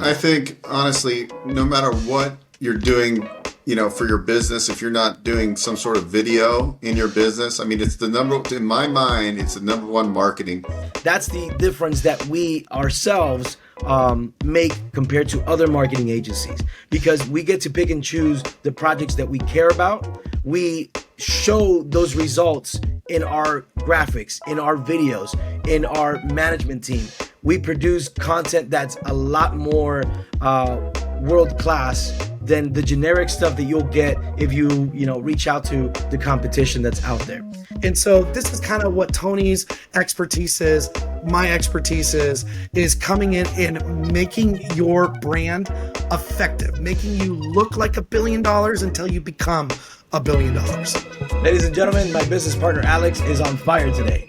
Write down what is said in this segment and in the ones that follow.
I think honestly, no matter what you're doing, for your business, if you're not doing some sort of video in your business, I mean, in my mind, it's the number one marketing. That's the difference that we ourselves make compared to other marketing agencies, because we get to pick and choose the projects that we care about. We show those results in our graphics, in our videos, in our management team. We produce content that's a lot more world class than the generic stuff that you'll get if you reach out to the competition that's out there. And so this is kind of what Tony's expertise is, my expertise is coming in and making your brand effective, making you look like $1 billion until you become $1 billion. Ladies and gentlemen, my business partner Alex is on fire today.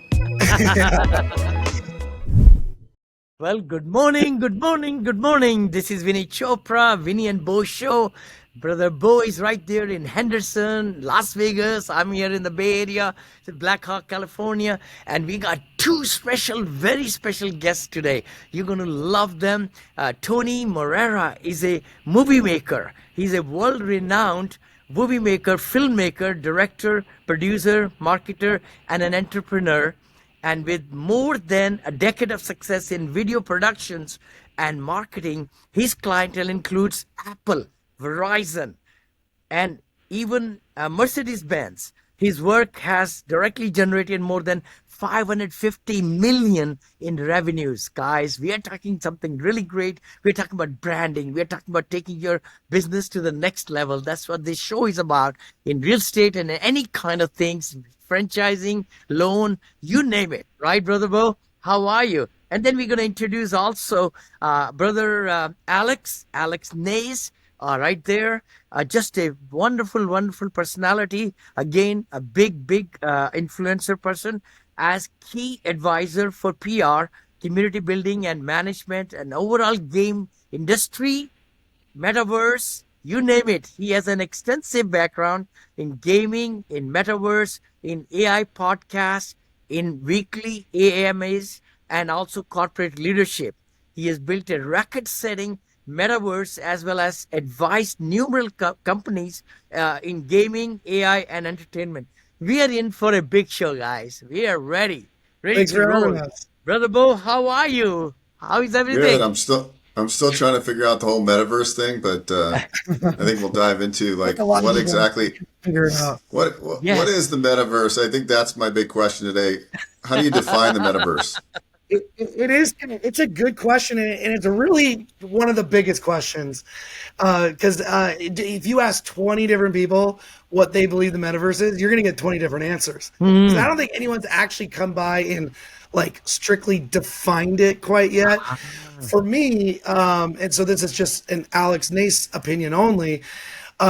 Well, good morning. This is Vinney Chopra, Vinney and Beau show. Brother Beau is right there in Henderson, Las Vegas. I'm here in the Bay Area, Black Hawk, California. And we got two very special guests today. You're going to love them. Tony Morera is a movie maker. He's a world-renowned movie maker, filmmaker, director, producer, marketer, and an entrepreneur. And with more than a decade of success in video productions and marketing, his clientele includes Apple, Verizon, and even Mercedes-Benz. His work has directly generated more than 550 million in revenues. Guys, we are talking something really great. We're talking about branding. We're talking about taking your business to the next level. That's what this show is about in real estate and any kind of things. Franchising, loan, you name it. Right, Brother Beau? How are you? And then we're going to introduce also Brother Alex Nase, right there. Just a wonderful personality. Again, a big influencer person as key advisor for PR, community building and management and overall game industry, Metaverse, you name it. He has an extensive background in gaming, in Metaverse, in AI podcasts, in weekly AMAs, and also corporate leadership. He has built a record-setting Metaverse as well as advised numerous companies in gaming, AI, and entertainment. We are in for a big show, guys. We are ready Thanks to for roll. having us. Brother Beau, how are you? How is everything? Good. I'm still trying to figure out the whole metaverse thing, but I think we'll dive into what exactly figure it out. what is the metaverse? I think that's my big question today. How do you define the metaverse? It's a good question, and it's really one of the biggest questions. Because if you ask 20 different people what they believe the metaverse is, you're going to get 20 different answers. 'Cause I don't think anyone's actually come by and strictly defined it quite yet. For me, and so this is just an Alex Nase opinion only.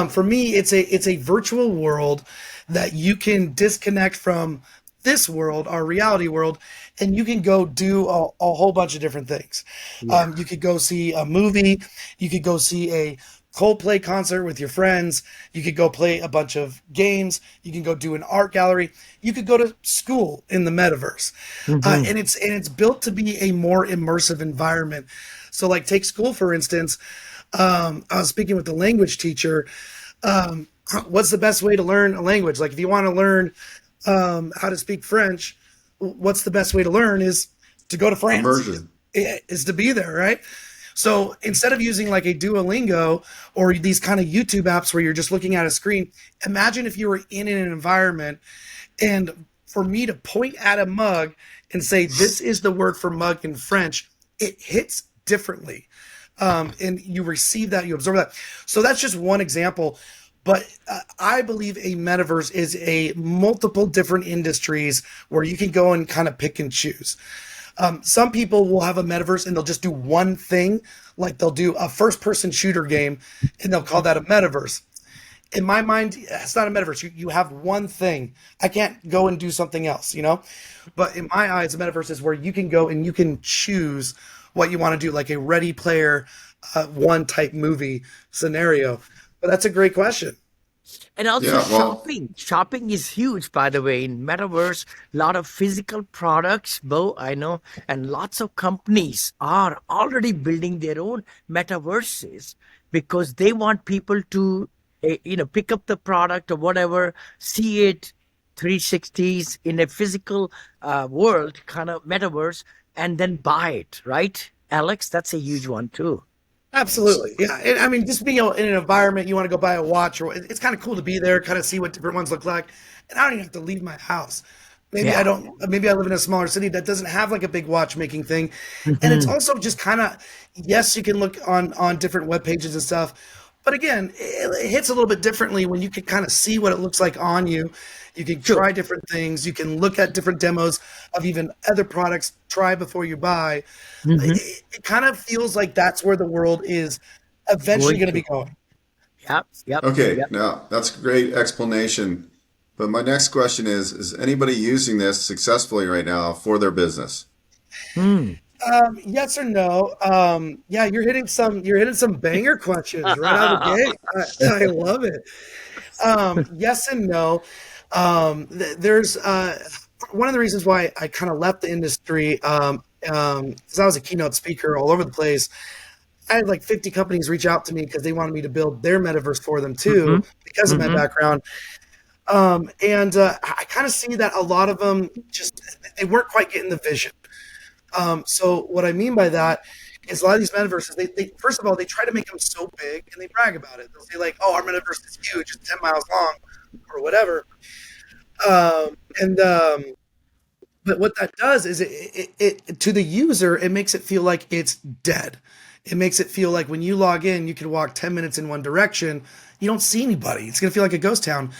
For me, it's a virtual world that you can disconnect from this world, our reality world, and you can go do a whole bunch of different things. Yeah. You could go see a movie. You could go see a Coldplay concert with your friends. You could go play a bunch of games. You can go do an art gallery. You could go to school in the metaverse. And it's built to be a more immersive environment. So take school, for instance. I was speaking with the language teacher. What's the best way to learn a language? If you want to learn how to speak French, what's the best way to learn is to go to France. Immersion. Is to be there, right? So instead of using a Duolingo or these kind of YouTube apps where you're just looking at a screen, imagine if you were in an environment and for me to point at a mug and say, this is the word for mug in French, it hits differently. And you receive that, you absorb that. So that's just one example. But I believe a metaverse is a multiple different industries where you can go and kind of pick and choose. Some people will have a metaverse and they'll just do one thing, they'll do a first-person shooter game and they'll call that a metaverse. In my mind, it's not a metaverse. You have one thing. I can't go and do something else, But in my eyes, a metaverse is where you can go and you can choose what you want to do, like a Ready Player One type movie scenario. But that's a great question. And also Yeah, well, shopping. Shopping is huge, by the way. In Metaverse, a lot of physical products, Bo, I know, and lots of companies are already building their own metaverses because they want people to, pick up the product or whatever, see it 360s in a physical world, kind of metaverse, and then buy it, right? Alex, that's a huge one too. Absolutely. Yeah. And I mean, just being in an environment, you want to go buy a watch, or it's kind of cool to be there, kind of see what different ones look like. And I don't even have to leave my house. Yeah. Maybe I live in a smaller city that doesn't have like a big watchmaking thing. And it's Mhm. also just kind of, yes, you can look on different web pages and stuff. But again, it hits a little bit differently when you can kind of see what it looks like on you. You can Sure. try different things. You can look at different demos of even other products, try before you buy. Hmm. It kind of feels like that's where the world is eventually Going going to be to. going. Yep. Yep. okay, Yep. now that's a great explanation. But my next question is anybody using this successfully right now for their business? Hmm. Yes or no? Yeah, you're hitting some banger questions right out of the gate. I love it. Yes and no. There's one of the reasons why I kind of left the industry, because I was a keynote speaker all over the place. I had like 50 companies reach out to me because they wanted me to build their metaverse for them Hmm. too, because of my Hmm. background. And I kind of see that a lot of them just they weren't quite getting the vision. So what I mean by that is a lot of these metaverses, they first of all they try to make them so big and they brag about it. They'll say like, "Oh, our metaverse is huge; it's 10 miles long, or whatever." And But what that does is it to the user, it makes it feel like it's dead. It makes it feel like when you log in, you can walk 10 minutes in one direction. You don't see anybody. It's going to feel like a ghost town.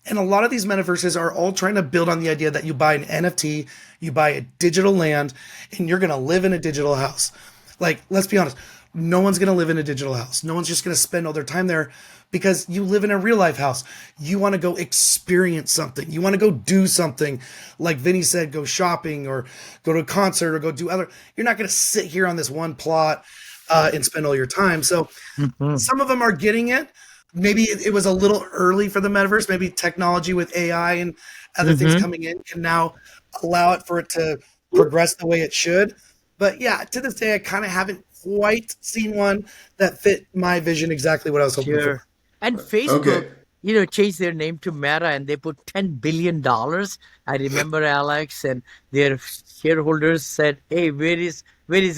And a lot of these metaverses are all trying to build on the idea that you buy an NFT, you buy a digital land, and you're going to live in a digital house. Like, let's be honest, no one's going to live in a digital house. No one's just going to spend all their time there because you live in a real life house. You want to go experience something. You want to go do something. Like Vinny said, go shopping or go to a concert or go do other. You're not going to sit here on this one plot and spend all your time. So Hmm. some of them are getting it. Maybe it was a little early for the metaverse. Maybe technology with AI and other things Hmm. coming in can now allow it for it to progress the way it should. But yeah, to this day, I kind of haven't quite seen one that fit my vision exactly what I was hoping for. Sure. And Facebook, Okay. changed their name to Meta and they put $10 billion. I remember Alex and their shareholders said, "Hey, where is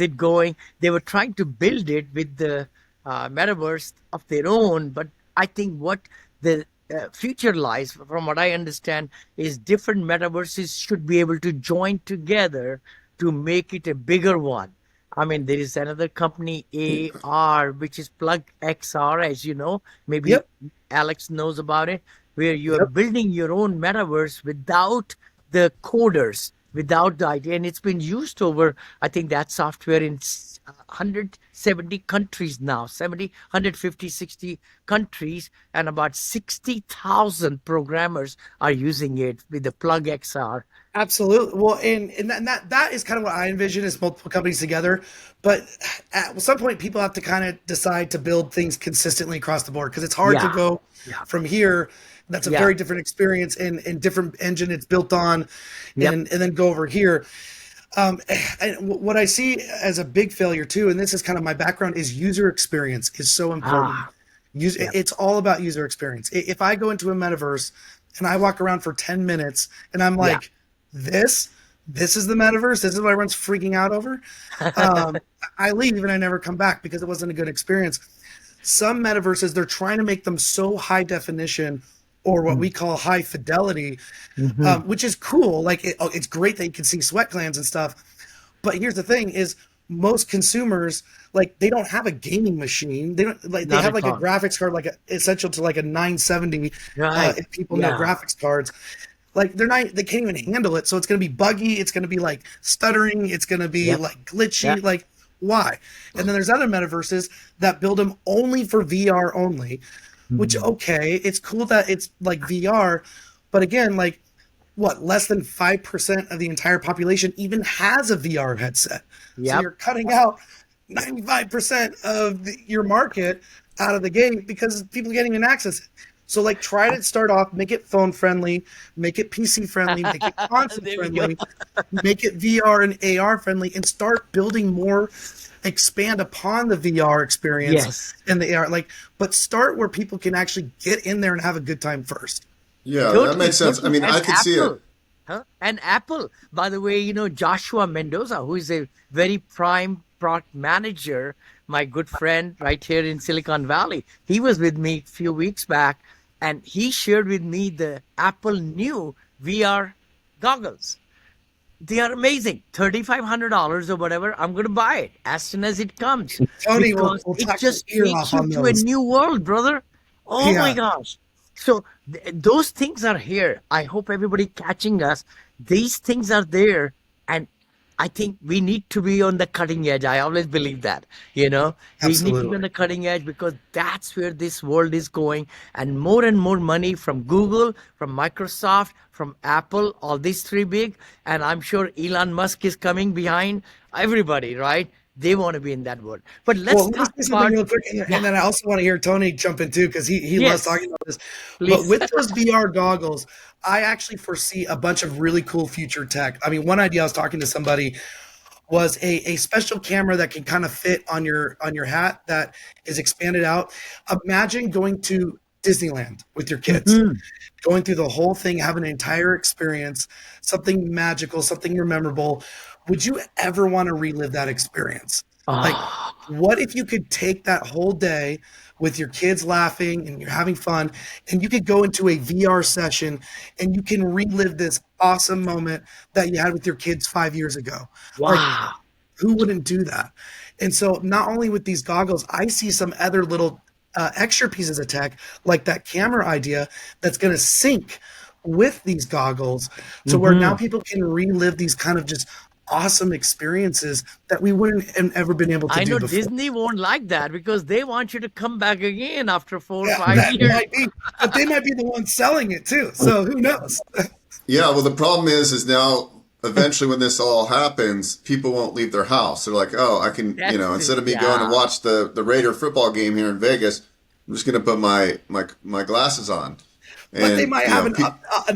it going?" They were trying to build it with the metaverse of their own, but I think what the future lies, from what I understand, is different metaverses should be able to join together to make it a bigger one. I mean, there is another company, AR, which is Plug XR, as you know. Maybe Yep. Alex knows about it, where you are Yep. building your own metaverse without the coders, without the idea. And it's been used over, I think, that software in 170 countries now, 70, 150, 60 countries, and about 60,000 programmers are using it with the Plug XR. Absolutely. Well, and that is kind of what I envision is multiple companies together. But at some point, people have to kind of decide to build things consistently across the board because it's hard to Yeah, go yeah, from here. That's a yeah, very different experience and different engine it's built on, yep. and then go over here. And what I see as a big failure too, and this is kind of my background, is user experience is so important. Ah, yep. It's all about user experience. If I go into a metaverse and I walk around for 10 minutes and I'm Yeah. like, this, this is the metaverse. This is what everyone's freaking out over. Um, I leave and I never come back because it wasn't a good experience. Some metaverses, they're trying to make them so high definition or what we call high fidelity, Mm-hmm. which is cool. Like it's great that you can see sweat glands and stuff. But here's the thing: is most consumers like they don't have a gaming machine. They don't like they Not have at like a all. graphics card like essential to like a 970. Right. If people know Yeah. graphics cards, like they can't even handle it. So it's going to be buggy. It's going to be like stuttering. It's going to be Yep. like Yep. glitchy. Like why? And then there's other metaverses that build them only for VR only, which Mhm. okay, it's cool that it's like VR, but again, like what less than 5% of the entire population even has a VR headset. So Yep. you're cutting out 95% of your market out of the gate because people can't even access it. So like try to start off, make it phone friendly, make it PC friendly, make it console There we go. friendly, make it VR and AR friendly, and start building more, expand upon the VR experience Yes. and the AR. But start where people can actually get in there and have a good time first. Yeah, that Totally, makes sense. I totally. mean, And I can see it. Apple, huh? And Apple, by the way, Joshua Mendoza, who is a very prime product manager, my good friend right here in Silicon Valley. He was with me a few weeks back, and he shared with me the Apple new VR goggles. They are amazing. $3,500 or whatever. I'm going to buy it as soon as it comes Tony will because it talk your just ear takes off you on to a those. new world, brother. Oh my Yeah, gosh. So those things are here. I hope everybody catching us. These things are there, and I think we need to be on the cutting edge. I always believe that. We need to be on absolutely. the cutting edge because that's where this world is going, and more money from Google, from Microsoft, from Apple, all these three big, and I'm sure Elon Musk is coming behind everybody, right? They want to be in that world. But let's Well, let me talk say something about, real quick, and yeah, then I also want to hear Tony jump in too because he loves yes, talking about this. But please. with those VR goggles, I actually foresee a bunch of really cool future tech. I mean, one idea I was talking to somebody was a special camera that can kind of fit on your hat that is expanded out. Imagine going to Disneyland with your kids, Mhm. going through the whole thing, having an entire experience, something magical, something memorable. Would you ever want to relive that experience? Like, Oh, what if you could take that whole day with your kids laughing and you're having fun, and you could go into a VR session and you can relive this awesome moment that you had with your kids 5 years ago? Like, wow. who wouldn't do that? And so, not only with these goggles, I see some other little extra pieces of tech, like that camera idea, that's going to sync with these goggles to where now Mhm. people can relive these kind of just awesome experiences that we wouldn't have ever been able to I do know before. Disney won't like that because they want you to come back again after four or Yeah, five that years. might be, but they might be the ones selling it too. So who knows? Yeah, well, the problem is now eventually when this all happens, people won't leave their house. They're like, oh, I can, That's instead it. of me going to Yeah. watch the Raider football game here in Vegas, I'm just going to put my glasses on, But they and might have an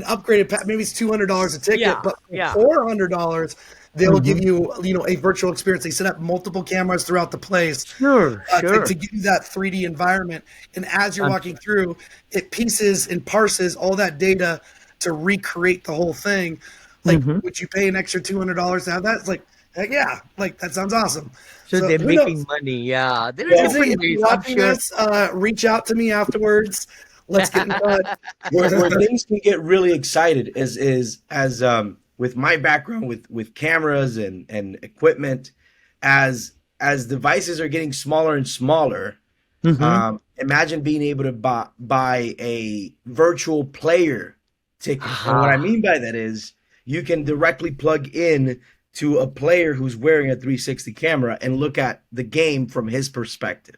upgraded pack. Maybe it's $200 a ticket, Yeah. but Yeah. for $400, they'll give Hmm. you a virtual experience. They set up multiple cameras throughout the place Sure. to Sure. give you that 3D environment. And as you're Um, walking through, it pieces and parses all that data to recreate the whole thing. Like, mhm. would you pay an extra $200 to have that? It's like, heck yeah, like that sounds awesome. So So they're who knows? making money. Yeah. There are Well, Disney, different if you're ways. I'm watching sure. us, reach out to me afterwards. Let's get in touch. where things can get really excited is as with my background with cameras and equipment, as devices are getting smaller and smaller. Hmm. Imagine being able to buy a virtual player ticket. And what I Aha. mean by that is you can directly plug in to a player who's wearing a 360 camera and look at the game from his perspective.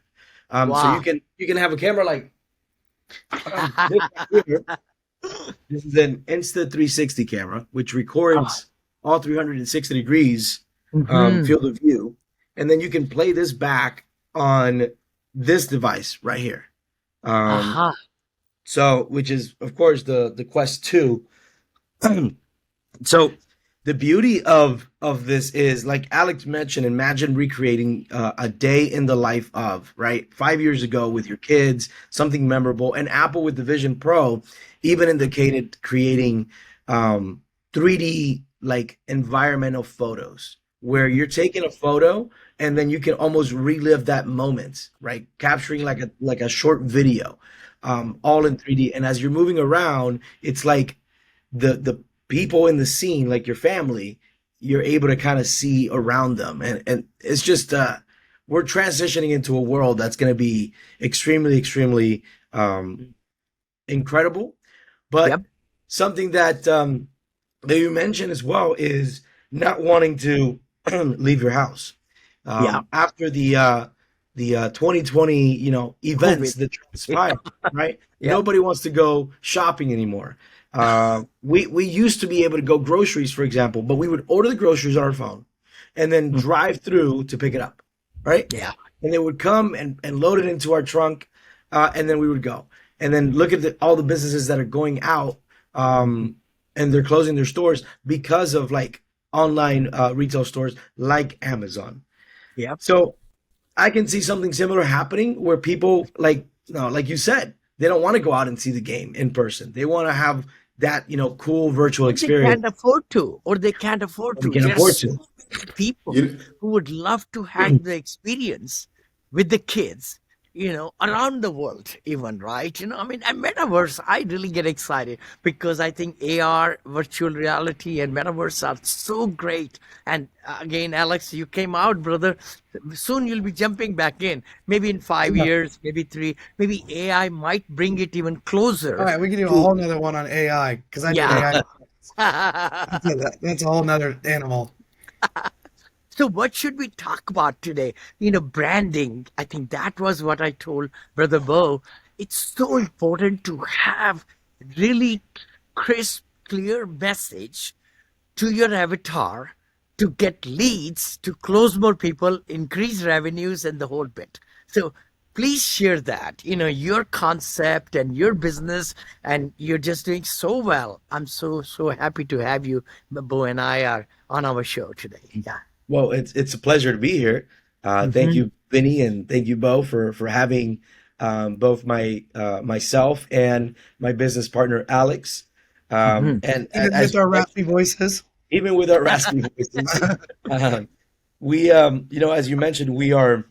So Wow. you can have a camera like this right here. This is an Insta 360 camera, which records all 360 degrees Hmm. field of view. And then you can play this back on this device right here. Um, Aha. so, which is, of course, the Quest 2. So the beauty of this is, like Alex mentioned, imagine recreating a day in the life of, right, 5 years ago with your kids, something memorable. And Apple with the Vision Pro even indicated creating 3D like environmental photos where you're taking a photo and then you can almost relive that moment, right, capturing like a short video, all in 3D. And as you're moving around, it's like the people in the scene, like your family, you're able to kind of see around them, and it's just we're transitioning into a world that's going to be extremely um, incredible. But Yep. something that you mentioned as well is not wanting to leave your house Yeah. after the 2020 events COVID. that transpired, right? Yep. Nobody wants to go shopping anymore. We used to be able to go groceries, for example, but we would order the groceries on our phone and then Mm. drive through to pick it up, right? Yeah. And they would come and load it into our trunk, and then we would go. And then look at all the businesses that are going out, and they're closing their stores because of like online retail stores like Amazon. Yep. So I can see something similar happening where people like you said, they don't want to go out and see the game in person. They want to have that, cool virtual They experience. can't afford to, or they can't afford to. They can't afford to. People You, who would love to have the experience with the kids, around the world, even, right? I mean, and Metaverse, I really get excited because I think AR, virtual reality, and Metaverse are so great. And again, Alex, you came out, brother. Soon you'll be jumping back in. Maybe in 5 years, maybe 3, maybe AI might bring it even closer. All right, we can do a whole nother one on AI because I do Yeah. AI. That's a whole nother animal. So what should we talk about today? Branding. I think that was what I told Brother Beau. It's so important to have really crisp, clear message to your avatar to get leads, to close more people, increase revenues, and the whole bit. So please share that, your concept and your business, and you're just doing so well. I'm so, so happy to have you. Beau and I are on our show today. Yeah. Well, it's a pleasure to be here. Thank Mhm. you, Vinny, and thank you, Beau, for having both myself and my business partner Alex. Mhm. And Even as with our you mentioned, raspy voices. even with our raspy voices, we as you mentioned, we are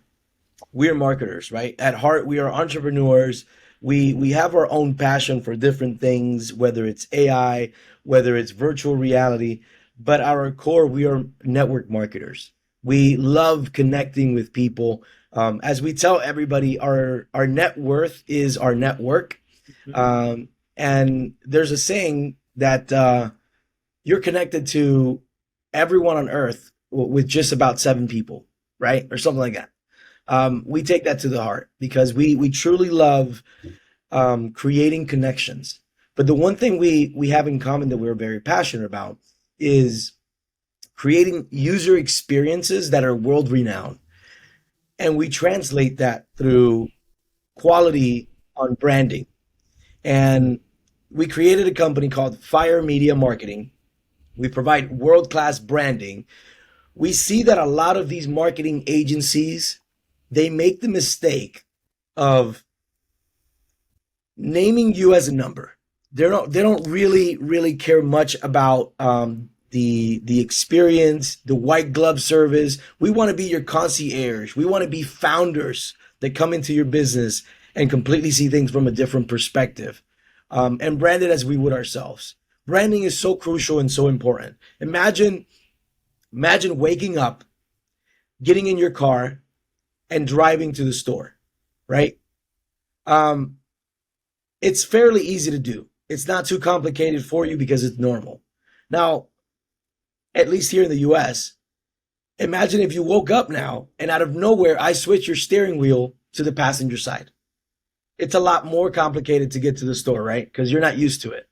marketers, right? At heart, we are entrepreneurs. We have our own passion for different things, whether it's AI, whether it's virtual reality, but at our core, we are network marketers. We love connecting with people. As we tell everybody, our net worth is our network. And there's a saying that you're connected to everyone on earth with just about 7 people, right? Or something like that. We take that to the heart because we truly love creating connections. But the one thing we have in common that we're very passionate about is creating user experiences that are world renowned. And we translate that through quality on branding. And we created a company called Fire Media Marketing. We provide world class branding. We see that a lot of these marketing agencies, they make the mistake of naming you as a number. They don't really care much about the experience, the white glove service. We want to be your concierge. We want to be founders that come into your business and completely see things from a different perspective, and brand it as we would ourselves. Branding is so crucial and so important. Imagine waking up, getting in your car, and driving to the store, right? Um, it's fairly easy to do. It's not too complicated for you because it's normal. Now, at least here in the US, imagine if you woke up now and out of nowhere, I switch your steering wheel to the passenger side. It's a lot more complicated to get to the store, right? Because you're not used to it.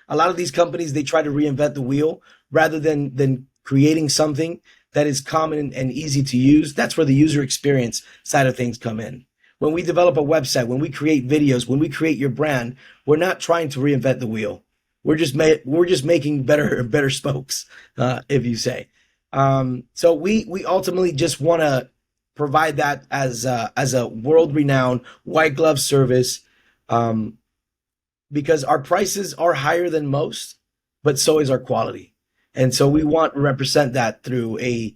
A lot of these companies, they try to reinvent the wheel rather than creating something that is common and easy to use. That's where the user experience side of things come in. When we develop a website, when we create videos, when we create your brand, we're not trying to reinvent the wheel. We're just making better spokes, if you say. So we ultimately just want to provide that as a world renowned white glove service, because our prices are higher than most, but so is our quality. And so we want to represent that through a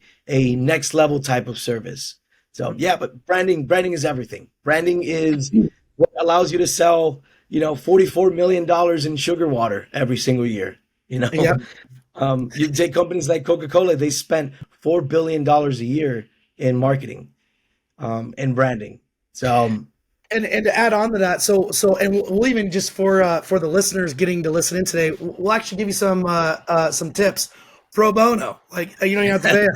next level type of service. So yeah, but branding is everything. Branding is what allows you to sell, $44 million in sugar water every single year. Yep. You take companies like Coca-Cola, they spent $4 billion a year in marketing, and branding. So And to add on to that, and we'll even just for the listeners getting to listen in today, we'll actually give you some tips pro bono. Like you don't even have to pay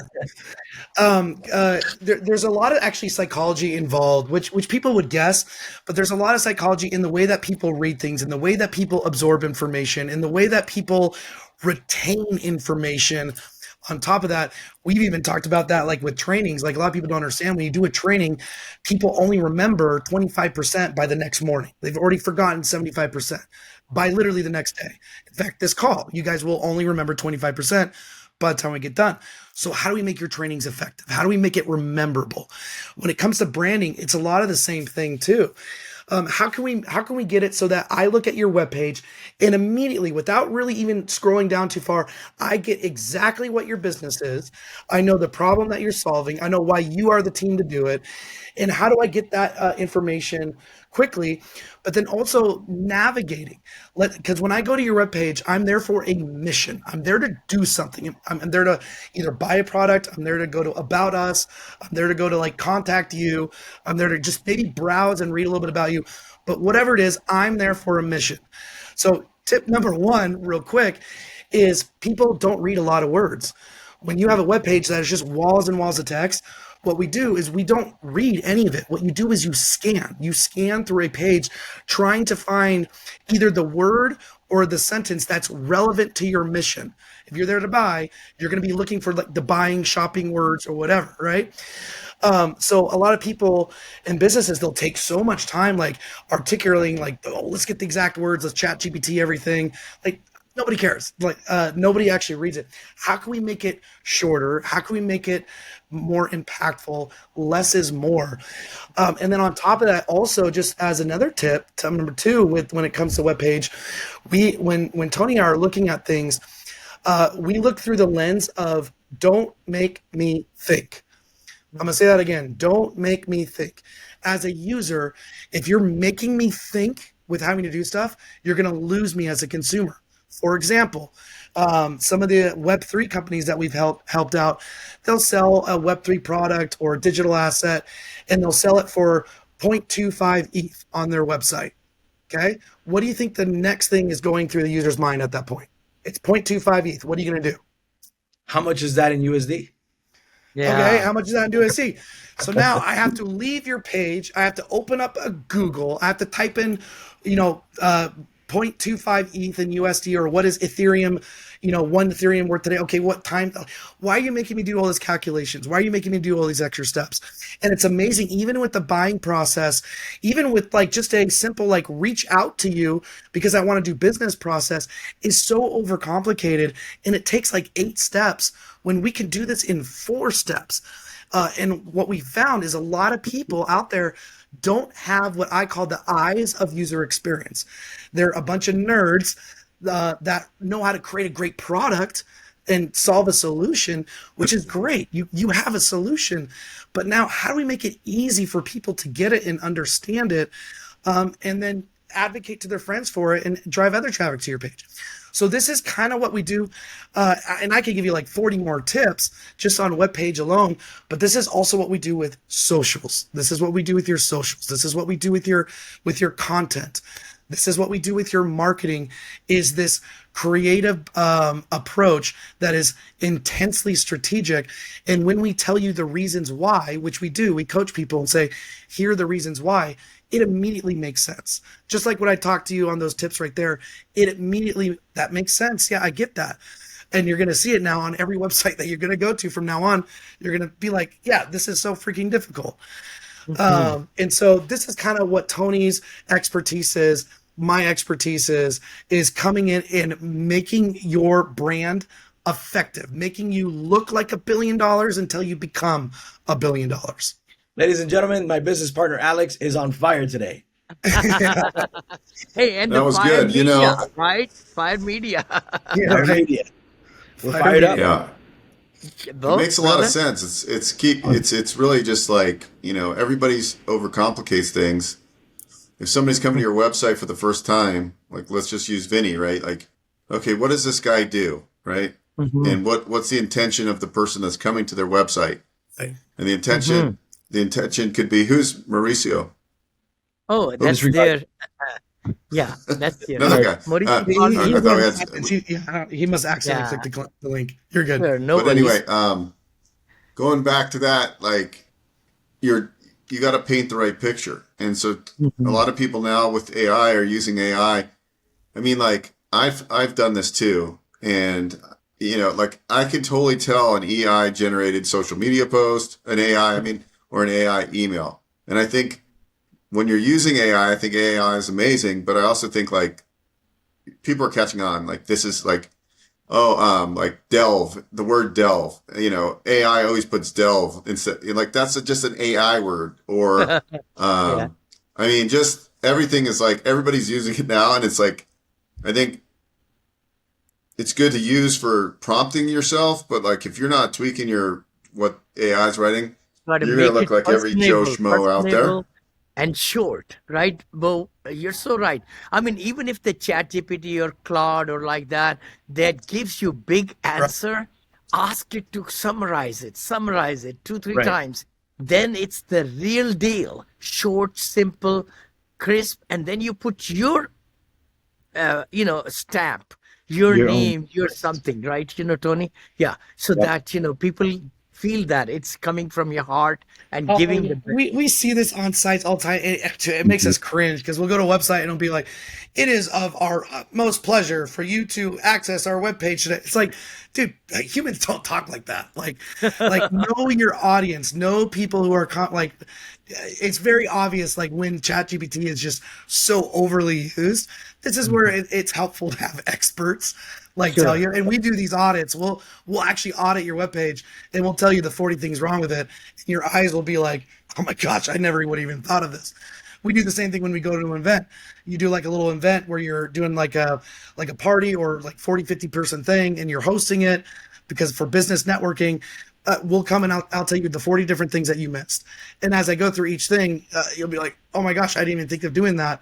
us. There's a lot of actually psychology involved, which people would guess, but there's a lot of psychology in the way that people read things, in the way that people absorb information, in the way that people retain information. On top of that, we've even talked about that like with trainings. Like a lot of people don't understand, when you do a training, people only remember 25% by the next morning. They've already forgotten 75% by literally the next day. In fact, this call, you guys will only remember 25% by the time we get done. So how do we make your trainings effective? How do we make it rememberable? When it comes to branding, it's a lot of the same thing too. How can we get it so that I look at your webpage and immediately, without really even scrolling down too far, I get exactly what your business is. I know the problem that you're solving. I know why you are the team to do it. And how do I get that information quickly, but then also navigating? Because when I go to your webpage, I'm there for a mission. I'm there to do something. I'm there to either buy a product. I'm there to go to About Us. I'm there to go to like contact you. I'm there to just maybe browse and read a little bit about you. But whatever it is, I'm there for a mission. So tip number one, real quick, is people don't read a lot of words. When you have a webpage that is just walls and walls of text, what we do is we don't read any of it. What you do is you scan. You scan through a page trying to find either the word or the sentence that's relevant to your mission. If you're there to buy, you're going to be looking for like the buying, shopping words or whatever, right? So a lot of people and businesses, they'll take so much time like articulating like, oh, let's get the exact words, let's chat GPT everything. Like, nobody cares. Like nobody actually reads it. How can we make it shorter? How can we make it more impactful? Less is more. And then on top of that, also just as another tip number two, when it comes to webpage, when Tony and I are looking at things, we look through the lens of don't make me think. I'm gonna say that again. Don't make me think. As a user, if you're making me think with having to do stuff, you're gonna lose me as a consumer. For example, some of the Web3 companies that we've helped out, they'll sell a Web3 product or a digital asset, and they'll sell it for 0.25 ETH on their website. Okay. What do you think the next thing is going through the user's mind at that point? It's 0.25 ETH. What are you going to do? How much is that in USD? Yeah. Okay. How much is that in USD? So now I have to leave your page. I have to open up a Google. I have to type in, 0.25 ETH in USD, or what is Ethereum, one Ethereum worth today. Okay, what time? Why are you making me do all these calculations? Why are you making me do all these extra steps? And it's amazing, even with the buying process, even with like just a simple like reach out to you because I want to do business process is so overcomplicated, and it takes like 8 steps when we can do this in 4 steps. And what we found is a lot of people out there don't have what I call the eyes of user experience. They're a bunch of nerds that know how to create a great product and solve a solution, which is great. You have a solution, but now how do we make it easy for people to get it and understand it, and then advocate to their friends for it and drive other traffic to your page? So this is kind of what we do. And I could give you like 40 more tips just on web page alone, but this is also what we do with socials. This is what we do with your socials. This is what we do with your content. This is what we do with your marketing, is this creative approach that is intensely strategic. And when we tell you the reasons why, which we do, we coach people and say, here are the reasons why, it immediately makes sense. Just like when I talked to you on those tips right there, that makes sense. Yeah, I get that. And you're going to see it now on every website that you're going to go to from now on. You're going to be like, yeah, this is so freaking difficult. Mm-hmm. And so this is kind of what Tony's expertise is. My expertise is coming in and making your brand effective, making you look like $1 billion until you become $1 billion. Ladies and gentlemen, my business partner Alex is on fire today. Hey, and that was good. Media, right? Fire media. Fire media. We're fired up. Yeah. It makes a lot of sense. It's really just like, everybody's overcomplicates things. If somebody's coming to your website for the first time, like let's just use Vinney, right? Like, okay, what does this guy do, right? Mm-hmm. And what's the intention of the person that's coming to their website? And the intention could be, who's Mauricio? Oh, that's their. Yeah, that's their. Another guy. He must accidentally click the link. You're good. Sure, but anyway, going back to that, like you got to paint the right picture. And so a lot of people now with AI are using AI. I mean, like I've done this too. And like I can totally tell an AI generated social media post, or an AI email. And I think when you're using AI, I think AI is amazing, but I also think like people are catching on. Like this is like, like delve, the word delve, AI always puts delve instead. Like that's just an AI word. Or, Yeah. just everything is like, everybody's using it now. And it's like, I think it's good to use for prompting yourself, but like if you're not tweaking what AI is writing, Got to you're gonna make look it like every Joe Schmo out there. and short, right? Bo, you're so right. I mean, even if the chat GPT or Claude or like that gives you big answer, ask it to summarize it two, three Right. times. Then it's the real deal. Short, simple, crisp, and then you put your stamp, your Your own. name, your something, right? Tony? Yeah. So Yep. that, people feel that it's coming from your heart and Oh, giving the we see this on sites all the time. It makes us cringe because we'll go to a website and it'll be like, "It is of our utmost pleasure for you to access our webpage today." It's like, dude, humans don't talk like that. Like know your audience, know people who are like. It's very obvious, like when ChatGPT is just so overly used. This is where it's helpful to have experts like Sure. tell you. And we do these audits. We'll actually audit your webpage and we'll tell you the 40 things wrong with it. And your eyes will be like, oh my gosh, I never would have even thought of this. We do the same thing when we go to an event. You do like a little event where you're doing like a party or like 40, 50 person thing and you're hosting it because for business networking, we'll come and I'll tell you the 40 different things that you missed. And as I go through each thing, you'll be like, oh my gosh, I didn't even think of doing that.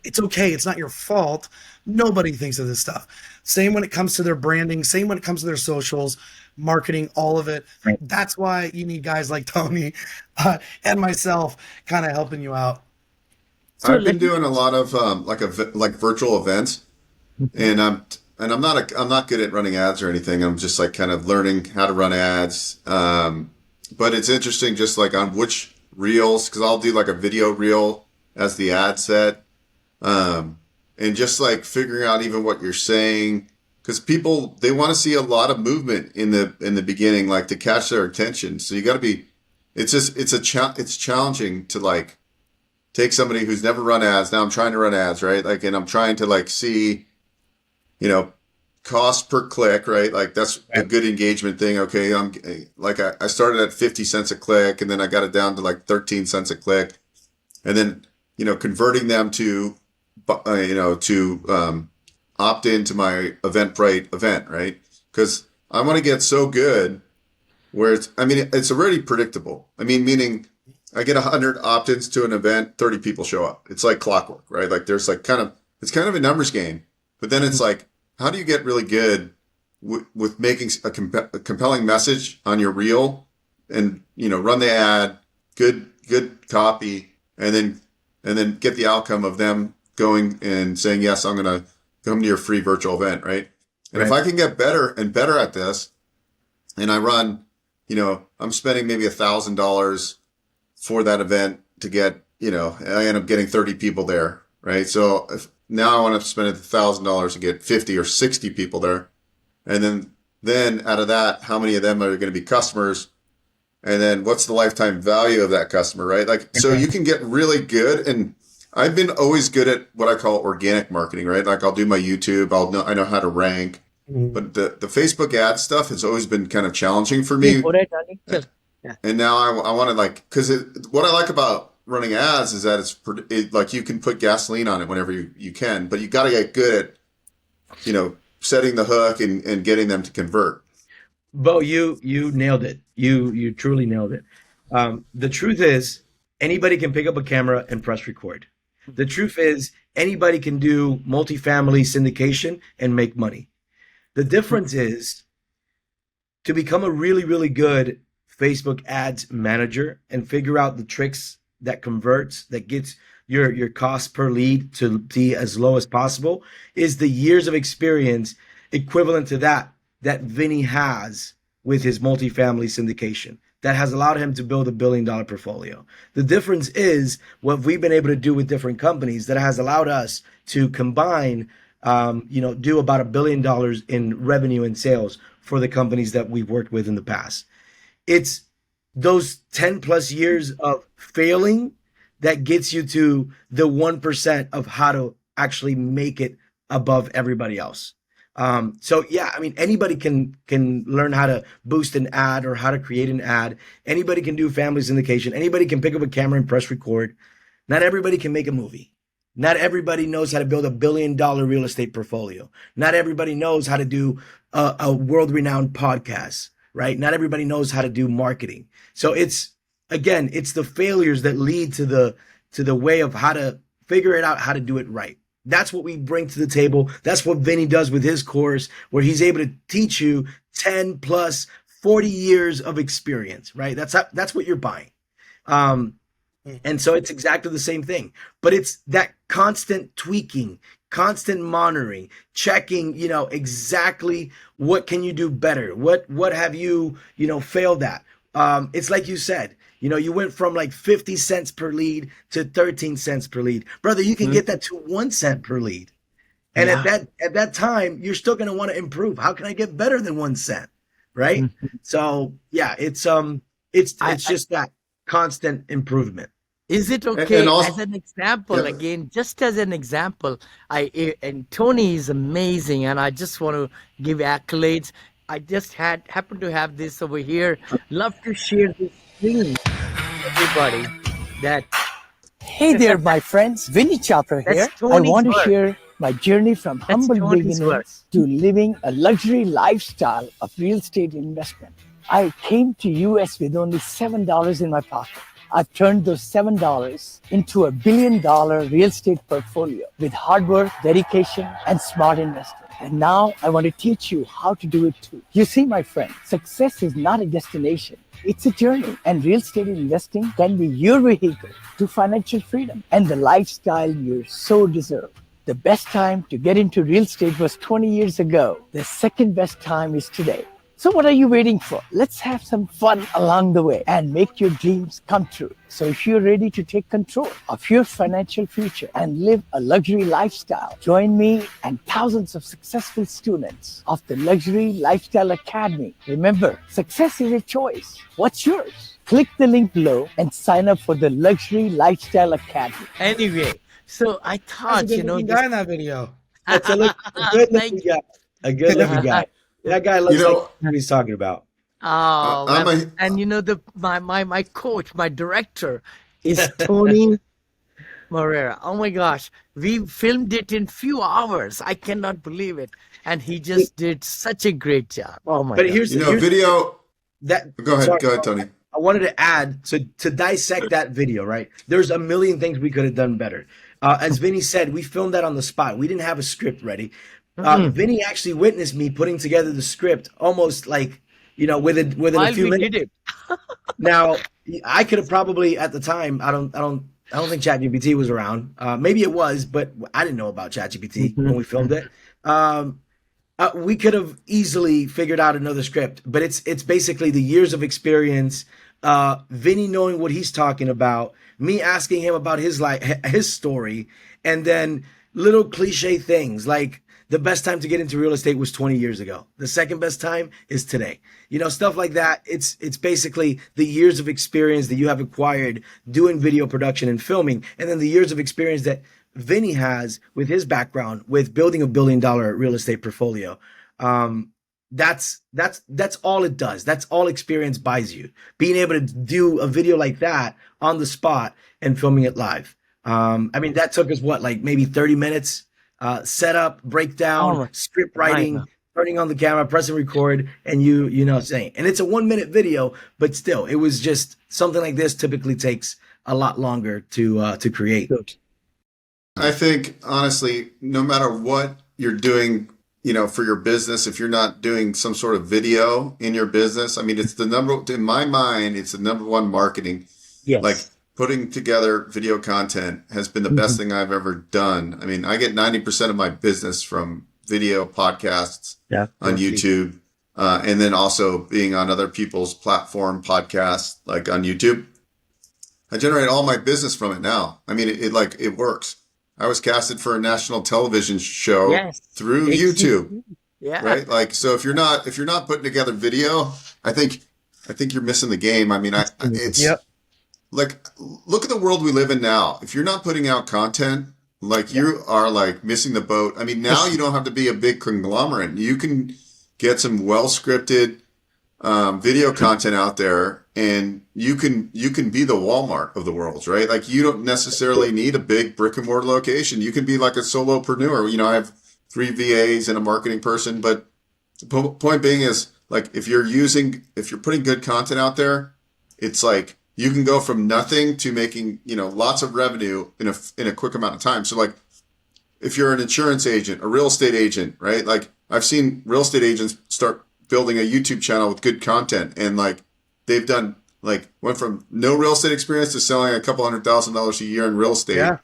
It's okay. It's not your fault. Nobody thinks of this stuff. Same when it comes to their branding, same when it comes to their socials, marketing, all of it. Right. That's why you need guys like Tony and myself kind of helping you out. So I've been let me doing a lot of like virtual events, and I'm not good at running ads or anything. I'm just like kind of learning how to run ads. But it's interesting, just like on which reels, because I'll do like a video reel as the ad set, and just like figuring out even what you're saying, because people, they want to see a lot of movement in the beginning, like to catch their attention. So you got to be. It's challenging to like take somebody who's never run ads. Now I'm trying to run ads, right? Like, and I'm trying to like see, cost per click, right? Like that's a good engagement thing. Okay. I started at 50 cents a click and then I got it down to like 13 cents a click. And then, converting them to opt into my Eventbrite event, right? Because I want to get so good where it's already predictable. Meaning I get 100 opt-ins to an event, 30 people show up. It's like clockwork, right? Like there's like it's kind of a numbers game, but then it's like, how do you get really good with making a compelling message on your reel and, run the ad, good copy, and then get the outcome of them going and saying, yes, I'm going to come to your free virtual event, right? And if I can get better and better at this, and I run, I'm spending maybe $1,000 for that event to get, I end up getting 30 people there, right? So now I want to spend $1,000 to get 50 or 60 people there. And then out of that, how many of them are going to be customers? And then what's the lifetime value of that customer, right? Like, so you can get really good. And I've been always good at what I call organic marketing, right? Like I'll do my YouTube. I know how to rank, but the Facebook ad stuff has always been kind of challenging for me. And now I want to like, because what I like about running ads is that like you can put gasoline on it whenever you can, but you got to get good at, setting the hook and getting them to convert. Bo, you nailed it. You truly nailed it. The truth is, anybody can pick up a camera and press record. The truth is, anybody can do multifamily syndication and make money. The difference is to become a really, really good Facebook ads manager and figure out the tricks that converts, that gets your cost per lead to be as low as possible, is the years of experience equivalent to that Vinney has with his multifamily syndication that has allowed him to build $1 billion portfolio. The difference is what we've been able to do with different companies that has allowed us to combine do about $1 billion in revenue and sales for the companies that we've worked with in the past. It's those 10 plus years of failing that gets you to the 1% of how to actually make it above everybody else. So yeah, I mean, anybody can learn how to boost an ad or how to create an ad. Anybody can do family syndication. Anybody can pick up a camera and press record. Not everybody can make a movie. Not everybody knows how to build $1 billion real estate portfolio. Not everybody knows how to do a world-renowned podcast, right? Not everybody knows how to do marketing. So it's the failures that lead to the way of how to figure it out, how to do it right. That's what we bring to the table. That's what Vinney does with his course, where he's able to teach you 10 plus 40 years of experience, right? That's what you're buying. And so it's exactly the same thing, but it's that constant tweaking, constant monitoring, checking, exactly what can you do better? What have you, failed at? It's like you said, you went from like 50 cents per lead to 13 cents per lead. Brother, you can get that to 1 cent per lead. And at that time, you're still going to want to improve. How can I get better than 1 cent? Right. So yeah, it's just that constant improvement. Is it okay? And also, as an example, yeah. again, just as an example, and Tony is amazing, and I just want to give accolades. I just happened to have this over here. Love to share this screen with everybody. Hey there, my friends. Vinney Chopra here. That's I Tony's want to work. share my journey from humble Tony's work. beginnings to living a luxury lifestyle of real estate investment. I came to US with only $7 in my pocket. I've turned those $7 into $1 billion real estate portfolio with hard work, dedication, and smart investing. And now I want to teach you how to do it too. You see, my friend, success is not a destination. It's a journey. And real estate investing can be your vehicle to financial freedom and the lifestyle you so deserve. The best time to get into real estate was 20 years ago. The second best time is today. So what are you waiting for? Let's have some fun along the way and make your dreams come true. So if you're ready to take control of your financial future and live a luxury lifestyle, join me and thousands of successful students of the Luxury Lifestyle Academy. Remember, success is a choice. What's yours? Click the link below and sign up for the Luxury Lifestyle Academy. Anyway, so I thought, That's a good looking guy in that video. That's a good looking guy. A good looking guy. That guy looks like what he's talking about. Oh, my coach, my director is Tony Morera. Oh my gosh, we filmed it in few hours. I cannot believe it, and he just did such a great job. Oh my! But here's video. Go ahead, Tony. I wanted to add to dissect that video. Right, there's a million things we could have done better. As Vinney said, we filmed that on the spot. We didn't have a script ready. Vinney actually witnessed me putting together the script almost like, within a few minutes. Did it. Now, I could have probably at the time, I don't think ChatGPT was around. Maybe it was, but I didn't know about ChatGPT when we filmed it. We could have easily figured out another script, but it's basically the years of experience, Vinney knowing what he's talking about, me asking him about his story, and then little cliche things like, the best time to get into real estate was 20 years ago. The second best time is today. Stuff like that. It's basically the years of experience that you have acquired doing video production and filming, and then the years of experience that Vinney has with his background with building $1 billion real estate portfolio. That's all it does. That's all experience buys you. Being able to do a video like that on the spot and filming it live. That took us maybe 30 minutes. Setup, breakdown, script writing, turning on the camera, pressing record, and saying. And it's a 1 minute video, but still, it was just something like this typically takes a lot longer to create. I think honestly, no matter what you're doing, for your business, if you're not doing some sort of video in your business, it's in my mind, it's the number one marketing. Yes. Like, putting together video content has been the best thing I've ever done. I get 90% of my business from video podcasts on YouTube, and then also being on other people's platform podcasts, like on YouTube. I generate all my business from it now. It works. I was casted for a national television show Yes. through YouTube, Yeah. right? Like, so if you're not putting together video, I think you're missing the game. I mean, it's Yep. like, look at the world we live in now. If you're not putting out content, like, you are like missing the boat. I mean, now you don't have to be a big conglomerate. You can get some well scripted video content out there, and you can be the Walmart of the world, right? Like, you don't necessarily need a big brick and mortar location. You can be like a solopreneur. You know, I have 3 VAs and a marketing person, but the point being is, like, if you're putting good content out there, it's like you can go from nothing to making, you know, lots of revenue in a quick amount of time. So, like, if you're an insurance agent, a real estate agent, right? Like, I've seen real estate agents start building a YouTube channel with good content, and like, they've done, like, went from no real estate experience to selling a couple $100,000 a year in real estate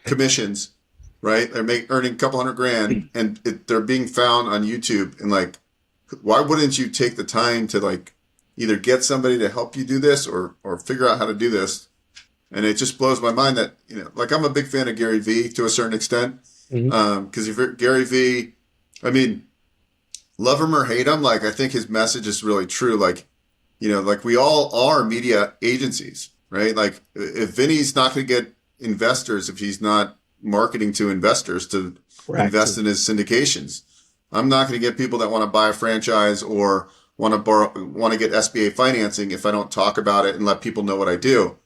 commissions, right? They're earning a couple $100,000, and they're being found on YouTube. And like, why wouldn't you take the time to, like, either get somebody to help you do this or figure out how to do this? And it just blows my mind that, you know, like, I'm a big fan of Gary Vee to a certain extent. Because if you're Gary Vee, I mean, love him or hate him, like, I think his message is really true. Like, you know, like, we all are media agencies, right? Like, if Vinny's not going to get investors if he's not marketing to investors to invest in his syndications, I'm not going to get people that want to buy a franchise or want to get SBA financing if I don't talk about it and let people know what I do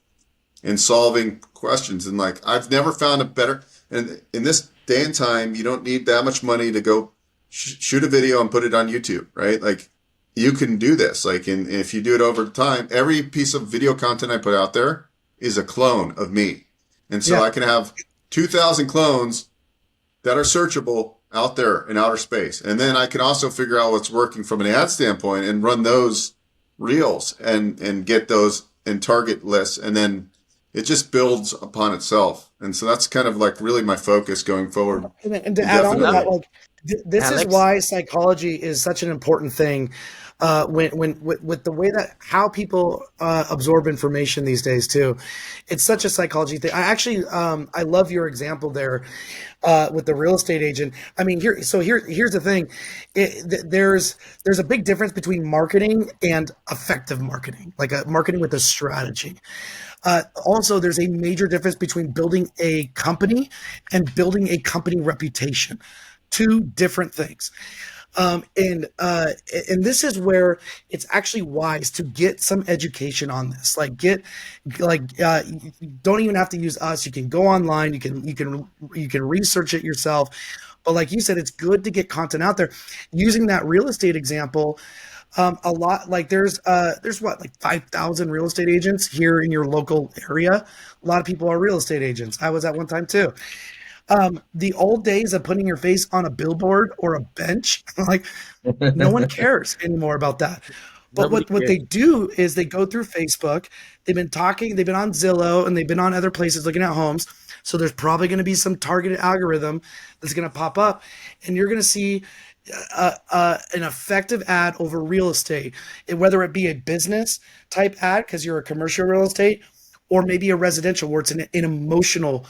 and solving questions. And like, I've never found a better, and in this day and time, you don't need that much money to go shoot a video and put it on YouTube, right? Like, you can do this. Like, and if you do it over time, every piece of video content I put out there is a clone of me. And so I can have 2,000 clones that are searchable out there in outer space. And then I can also figure out what's working from an ad standpoint and run those reels and get those and target lists. And then it just builds upon itself. And so that's kind of like really my focus going forward. And to add on to that, like, this Alex? is why psychology is such an important thing. With the way that how people absorb information these days too, it's such a psychology thing. I actually I love your example there with the real estate agent. I mean, here's the thing. There's a big difference between marketing and effective marketing, like a marketing with a strategy. Also, there's a major difference between building a company and building a company reputation. Two different things. And this is where it's actually wise to get some education on this. Like, you don't even have to use us. You can go online. You can research it yourself. But like you said, it's good to get content out there. Using that real estate example, a lot, like, there's what, like 5,000 real estate agents here in your local area. A lot of people are real estate agents. I was at one time too. The old days of putting your face on a billboard or a bench, like, no one cares anymore about that. But what they do is they go through Facebook. They've been on Zillow, and they've been on other places looking at homes. So there's probably going to be some targeted algorithm that's going to pop up, and you're going to see an effective ad over real estate, whether it be a business type ad because you're a commercial real estate, or maybe a residential where it's an emotional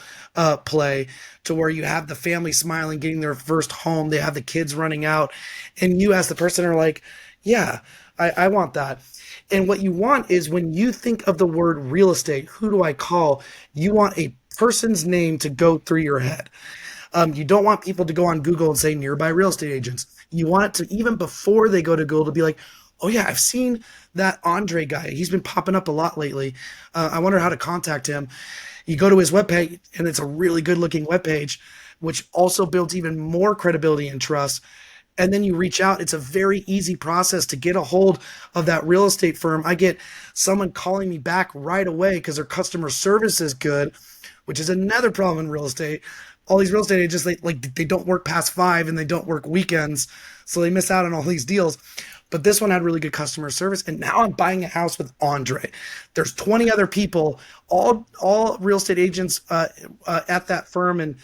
play to where you have the family smiling, getting their first home. They have the kids running out. And you as the person are like, yeah, I want that. And what you want is, when you think of the word real estate, who do I call? You want a person's name to go through your head. You don't want people to go on Google and say nearby real estate agents. You want it to, even before they go to Google, to be like, oh yeah, I've seen that Andre guy. He's been popping up a lot lately. I wonder how to contact him. You go to his webpage, and it's a really good looking webpage, which also builds even more credibility and trust. And then you reach out. It's a very easy process to get a hold of that real estate firm. I get someone calling me back right away because their customer service is good, which is another problem in real estate. All these real estate agents, they don't work past 5 and they don't work weekends, so they miss out on all these deals. But this one had really good customer service, and now I'm buying a house with Andre. There's 20 other people, all real estate agents at that firm and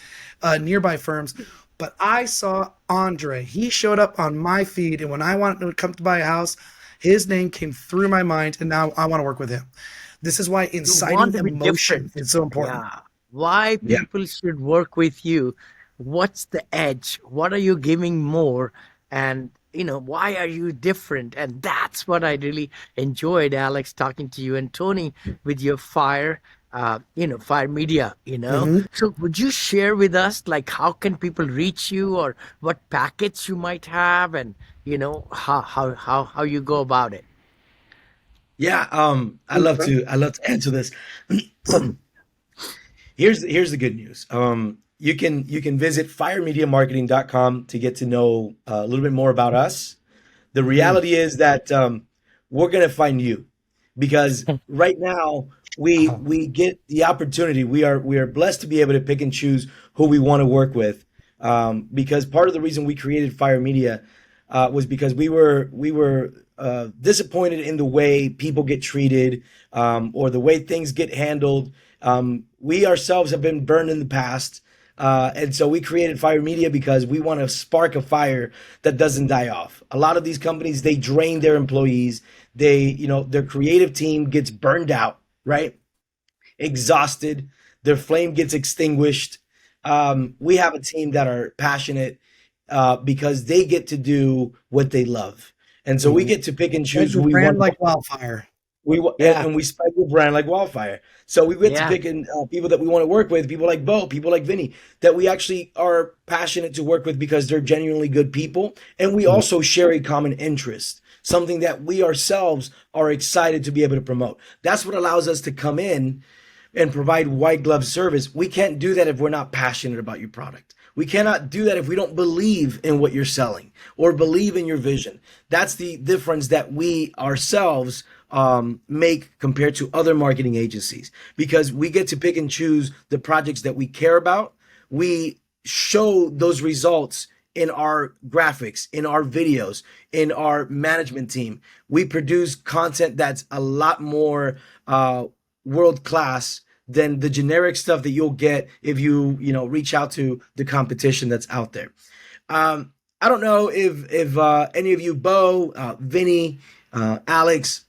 nearby firms. But I saw Andre. He showed up on my feed, and when I wanted to come to buy a house, his name came through my mind, and now I want to work with him. This is why inciting emotion is so important. Yeah. why Yeah. people should work with you. What's the edge? What are you giving more? And why are you different? And that's what I really enjoyed, Alex, talking to you, and Tony with your Fire Media. Mhm. So would you share with us, like, how can people reach you, or what packets you might have, and how you go about it? Yeah. I love to answer this. Here's the good news. You can visit firemediamarketing.com to get to know a little bit more about us. The reality is that we're gonna find you, because right now we get the opportunity. We are blessed to be able to pick and choose who we want to work with. Because part of the reason we created Fire Media was because we were disappointed in the way people get treated, or the way things get handled. We ourselves have been burned in the past. And so we created Fire Media because we want to spark a fire that doesn't die off. A lot of these companies, they drain their employees. Their creative team gets burned out, right? Exhausted. Their flame gets extinguished. We have a team that are passionate because they get to do what they love. And so we get to pick and Spread choose who your we brand want. like wildfire. Yeah, And we spread your brand like wildfire. So we get to yeah. pick in people that we want to work with, people like Beau, people like Vinney, that we actually are passionate to work with because they're genuinely good people, and we also share a common interest, something that we ourselves are excited to be able to promote. That's what allows us to come in and provide white glove service. We can't do that if we're not passionate about your product. We cannot do that if we don't believe in what you're selling or believe in your vision. That's the difference that we ourselves make compared to other marketing agencies, because we get to pick and choose the projects that we care about. We show those results in our graphics, in our videos, in our management team. We produce content that's a lot more world class than the generic stuff that you'll get if you reach out to the competition that's out there. I don't know if any of you, Beau, Vinney, Alex,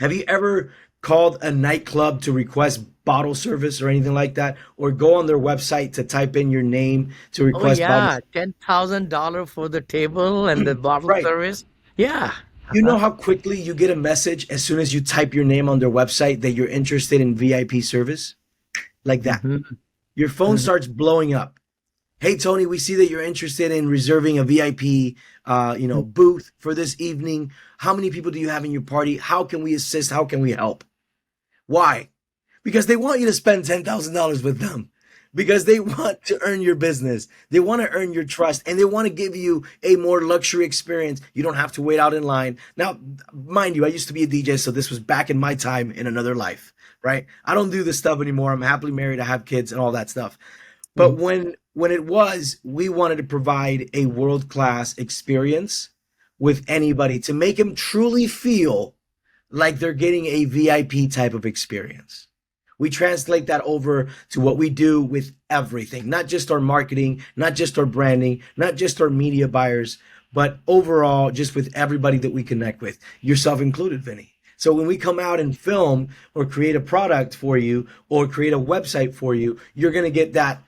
have you ever called a nightclub to request bottle service or anything like that, or go on their website to type in your name to Oh request bottle? yeah, $10,000 for the table and the bottle Right. service. Yeah. You know how quickly you get a message as soon as you type your name on their website that you're interested in VIP service? Like that. Hmm. Your phone starts blowing up. Hey Tony, we see that you're interested in reserving a VIP booth for this evening. How many people do you have in your party? How can we assist? How can we help? Why? Because they want you to spend $10,000 with them, because they want to earn your business. They want to earn your trust, and they want to give you a more luxury experience. You don't have to wait out in line. Now, mind you, I used to be a DJ, so this was back in my time in another life, right? I don't do this stuff anymore. I'm happily married. I have kids and all that stuff. But when it was, we wanted to provide a world-class experience with anybody to make them truly feel like they're getting a VIP type of experience. We translate that over to what we do with everything, not just our marketing, not just our branding, not just our media buyers, but overall, just with everybody that we connect with, yourself included, Vinney. So when we come out and film or create a product for you or create a website for you, you're going to get that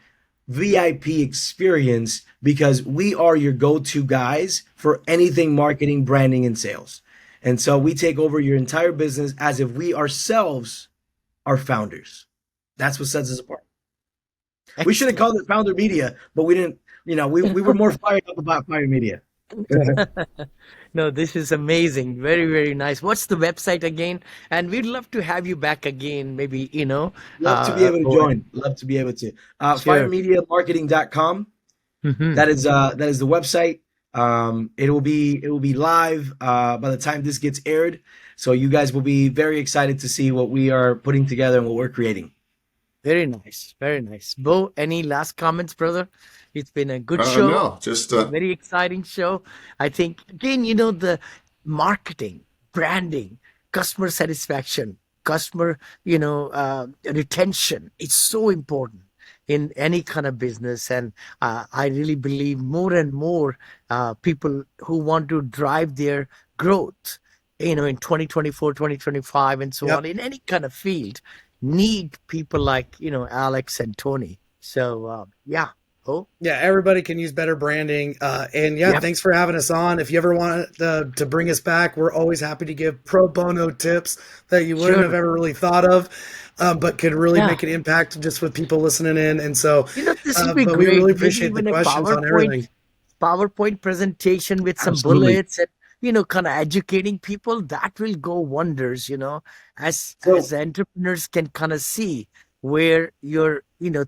VIP experience, because we are your go-to guys for anything marketing, branding, and sales. And so we take over your entire business as if we ourselves are founders. That's what sets us apart. We should have called it Founder Media, but we didn't. We were more fired up about Fire Media. No, this is amazing. Very, very nice. What's the website again? And we'd love to have you back again, maybe, Love to be able to or join. Love to be able to. sure. Firemediamarketing.com. Hmm. That is the website. It will be live by the time this gets aired. So you guys will be very excited to see what we are putting together and what we're creating. Very nice. Very nice. Beau, any last comments, brother? It's been a good show. No, just Very exciting show. I think, again, the marketing, branding, customer satisfaction, customer, retention. It's so important in any kind of business. And I really believe more and more people who want to drive their growth, in 2024, 2025, and so Yep. on, in any kind of field, need people like, Alex and Tony. So, yeah. Oh, Yeah, everybody can use better branding. And yeah, Yep. thanks for having us on. If you ever want to bring us back, we're always happy to give pro bono tips that you wouldn't Sure. have ever really thought of, but could really Yeah. make an impact just with people listening in. And so, This would be but great. we really Maybe appreciate the even a questions on everything. PowerPoint presentation with some Absolutely. bullets and, kind of educating people. That will go wonders, as So- as entrepreneurs can kind of see where your,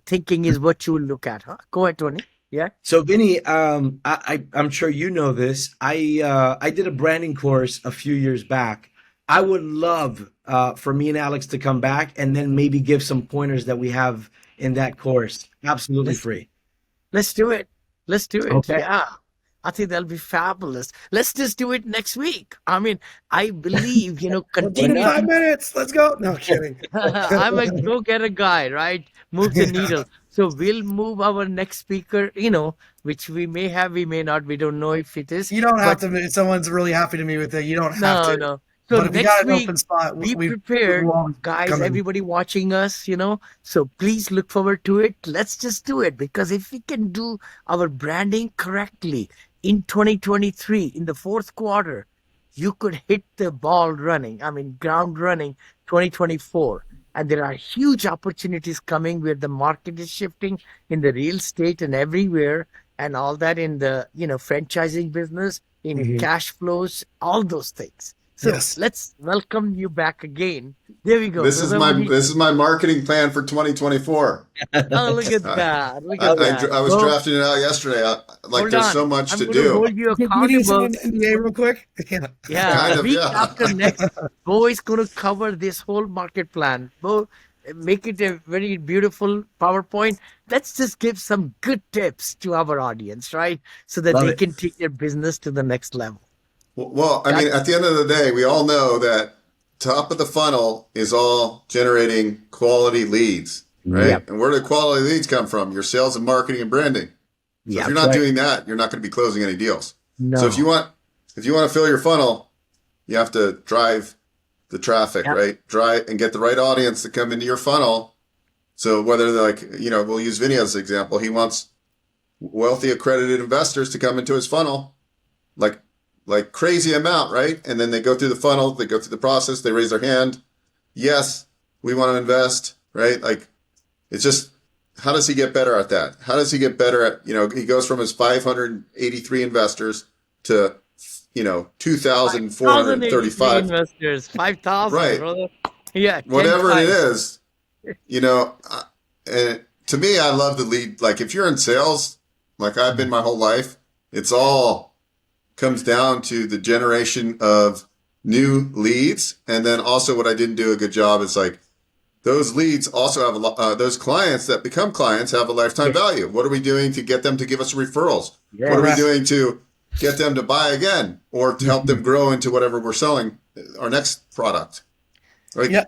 thinking is what you will look at, huh? Go ahead, Tony. Yeah. So Vinny, I'm sure you know this. I did a branding course a few years back. I would love for me and Alex to come back and then maybe give some pointers that we have in that course, absolutely free. Let's do it. Let's do it. Okay. Yeah. I think that'll be fabulous. Let's just do it next week. I mean, I believe, We'll do it in continue. 5 minutes. Let's go. No kidding. I'm a go-getter guy, right? Move the needle. So we'll move our next speaker, which we may have, we may not. We don't know if it is. You don't have but to. If someone's really happy to meet with it, you don't have No, to. no. So But if you next got an week, open spot, be we prepared, will guys, come in. everybody watching us, So please look forward to it. Let's just do it, because if we can do our branding correctly in 2023, in the fourth quarter, you could hit the ball running. I mean, ground running 2024. And there are huge opportunities coming where the market is shifting in the real estate and everywhere, and all that in the, franchising business, in cash flows, all those things. So Yes. let's welcome you back again. There we go. This is my marketing plan for 2024. Oh, look at that. Look at that. I was Go. drafting it out yesterday. Hold There's on. so much I'm to gonna do. hold you Can you sign accountable. an NDA real quick? Yeah. Yeah, Kind of, week yeah. after next, Bo is going to cover this whole market plan. Bo, make it a very beautiful PowerPoint. Let's just give some good tips to our audience, right? So that Love they it. can take their business to the next level. Well, I mean, at the end of the day, we all know that top of the funnel is all generating quality leads, right? Yep. And where do quality leads come from? Your sales and marketing and branding. So Yeah, if you're not right. doing that, you're not going to be closing any deals. No. So if you want to fill your funnel, you have to drive the traffic, Yep. right? Drive and get the right audience to come into your funnel. So whether they're like, we'll use Vinney as an example. He wants wealthy accredited investors to come into his funnel, like crazy amount, right? And then they go through the funnel, they go through the process, they raise their hand. Yes, we want to invest, right? Like, it's just, how does he get better at that? How does he get better at, he goes from his 583 investors to, 2,435. investors, 5,000, Right. brother. Yeah, 10 Whatever it times. is, and to me, I love the lead. Like, if you're in sales, like I've been my whole life, it's all comes down to the generation of new leads. And then also what I didn't do a good job is like, those leads also have those clients that become clients have a lifetime value. What are we doing to get them to give us referrals? Yeah. What are we Correct. doing to get them to buy again or to help them grow into whatever we're selling, our next product? Like, Yeah.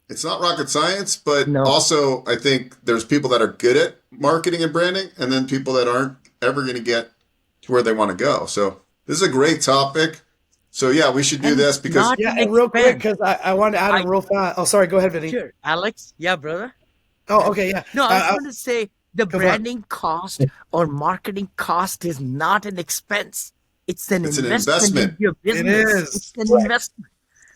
it's not rocket science, but No. also I think there's people that are good at marketing and branding, and then people that aren't ever going to get to where they want to go. So this is a great topic. So yeah, we should do And this because not- Yeah, an and real quick, expense. because I wanted to add in I- real fast. Oh, sorry. Go ahead, Vinny. Sure. Alex? Yeah, brother. Oh, okay. Yeah. No, I was going to say the Go for it. branding cost or marketing cost is not an expense. It's an It's an investment investment. in your business. is. It's an investment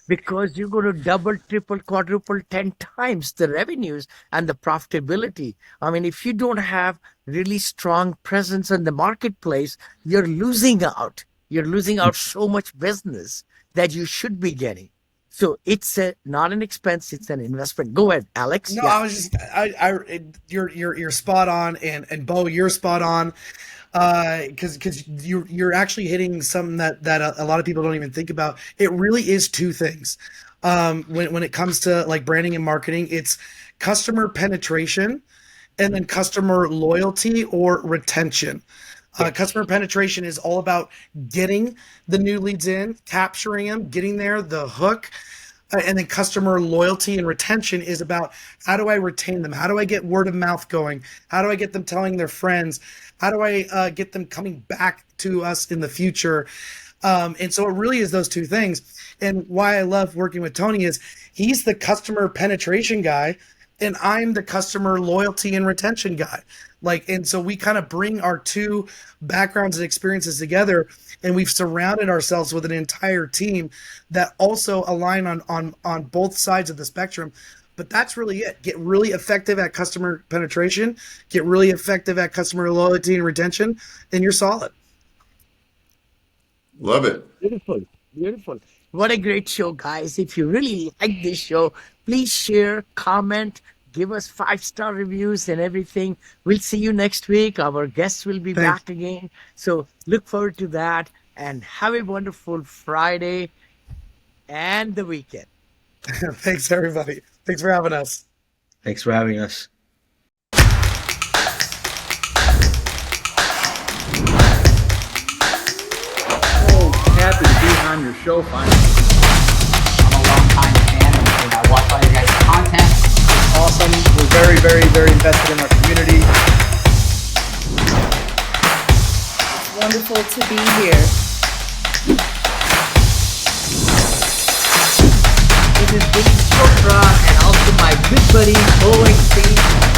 because you're going to double, triple, quadruple, 10 times the revenues and the profitability. I mean, if you don't have really strong presence in the marketplace, you're losing out. You're losing out so much business that you should be getting. So it's not an expense; it's an investment. Go ahead, Alex. No, Yeah. I was just you're spot on, and Bo, you're spot on, because you're actually hitting something that a lot of people don't even think about. It really is two things. When it comes to like branding and marketing, it's customer penetration, and then customer loyalty or retention. Customer penetration is all about getting the new leads in, capturing them, getting there, the hook. And then customer loyalty and retention is about how do I retain them? How do I get word of mouth going? How do I get them telling their friends? How do I get them coming back to us in the future? And so it really is those two things. And why I love working with Tony is he's the customer penetration guy, and I'm the customer loyalty and retention guy. Like, and so we kind of bring our two backgrounds and experiences together, and we've surrounded ourselves with an entire team that also align on both sides of the spectrum. But that's really it. Get really effective at customer penetration, get really effective at customer loyalty and retention, and you're solid. Love it. Beautiful. Beautiful. What a great show, guys. If you really like this show, please share, comment, give us 5-star reviews and everything. We'll see you next week. Our guests will be back again. So look forward to that, and have a wonderful Friday and the weekend. Thanks, everybody. Thanks for having us. Thanks for having us. Happy to be on your show finally. I'm a long-time fan, and I watch all your guys' content. It's awesome. We're very, very, very invested in our community. It's wonderful to be here. This is Vinney Chopra and also my good buddy, Beau.